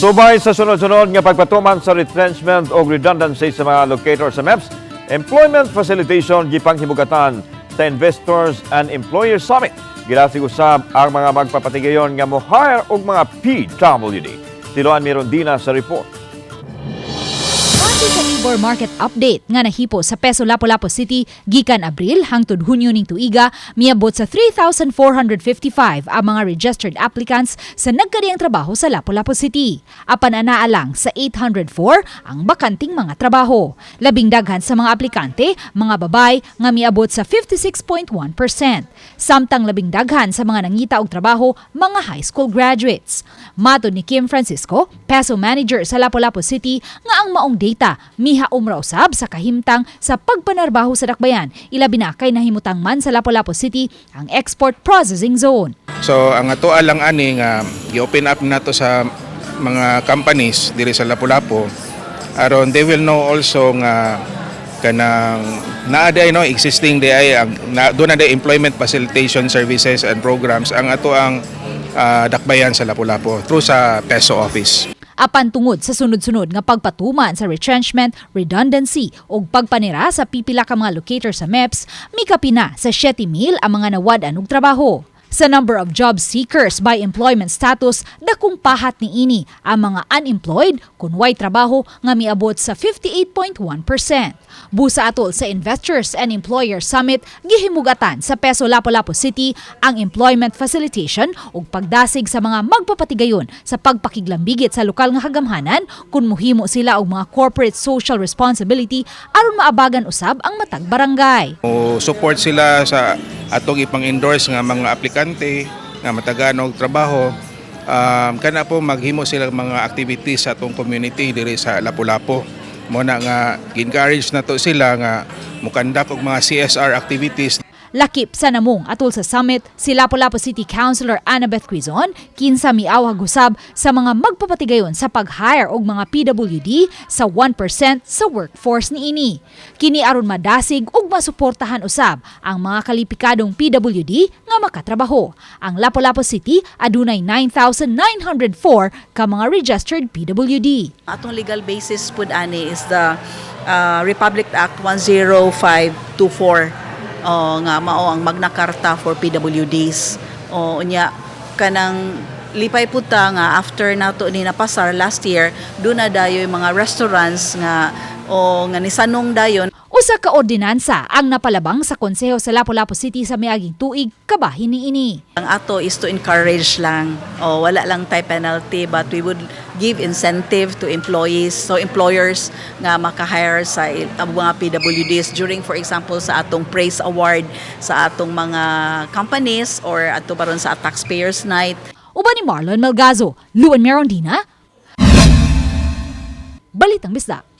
Subay sa sunod-sunod nga pagpatuman sa retrenchment o redundancy sa mga locator sa MEPZ, employment facilitation gihimug-atan sa Investors and Employers Summit. Gidasig usab ang mga magpapatigayun nga mo-hire og mga PWD. Tiloan meron dina sa report. Sa labor market update nga nahipo sa Peso Lapu-Lapu City gikan Abril hangtod Hunyo ning tuiga, miabot sa 3,455 ang mga registered applicants sa nagkadiyang trabaho sa Lapu-Lapu City. Apan anaa lang sa 804 ang bakanting mga trabaho. Labing daghan sa mga aplikante, mga babay nga miabot sa 56.1%. Samtang labing daghan sa mga nangita og trabaho, mga high school graduates. Matod ni Kim Francisco, Peso Manager sa Lapu-Lapu City, nga ang maong data miha umra usab sa kahimtang sa pagpanarbaho sa dakbayan, ilabi na kay nahimutang man sa Lapu-Lapu City ang export processing zone. So ang ato lang ani nga i-open up nato sa mga companies diri sa Lapu-Lapu aron they will know also nga kanang naaday no existing day ang do na day employment facilitation services and programs ang ato ang dakbayan sa Lapu-Lapu through sa Peso office. Apan tungod sa sunod-sunod nga pagpatuman sa retrenchment, redundancy o pagpanira sa pipila ka mga locator sa MEPZ, mikapina sa 7,000 ang mga nawad-an og trabaho. Sa number of job seekers by employment status, dakong pahat ni ini ang mga unemployed kung way trabaho nga miabot sa 58.1%. Busa atol sa Investors and Employers Summit, gihimug-atan sa Peso Lapu-Lapu City ang employment facilitation ug pagdasig sa mga magpapatigayun sa pagpakiglambigit sa lokal nga kagamhanan kung muhimo sila og mga corporate social responsibility aron maabagan usab ang matag barangay. Support sila sa atong ipang-endorse nga mga aplikante nga matagaan og trabaho. Kana po maghimo sila mga activities sa atong community diri sa Lapu-Lapu. Muna nga encourage na to sila nga mukandak og mga CSR activities. Lakip sa namong atol sa summit, si Lapu-Lapu City Councilor Annabeth Quizon, kinsa miawag usab sa mga magpapatigayon sa pag-hire og mga PWD sa 1% sa workforce niini. Kini aron madasig ug masuportahan usab ang mga kalipikadong PWD nga makatrabaho. Ang Lapu-Lapu City adunay 9,904 ka mga registered PWD. Atong legal basis pud ani is the Republic Act 10524. Nga mao ang Magna Carta for PWDs. Unya kanang lipay puta nga after nato ni napasar last year, do na dayo mga restaurants nga nga nisanong dayon. Usa ka ordinansa ang napalabang sa Konseho sa Lapu-Lapu City sa miaging tuig kabahin niini. Ang ato is to encourage lang. Wala lang type penalty but we would give incentive to employees. So employers nga maka-hire sa mga PWDs during for example sa atong praise award sa atong mga companies or ato baron sa taxpayers night. Uban ni Marlon Melgazo, Luan Merondina, Balitang Bisdak.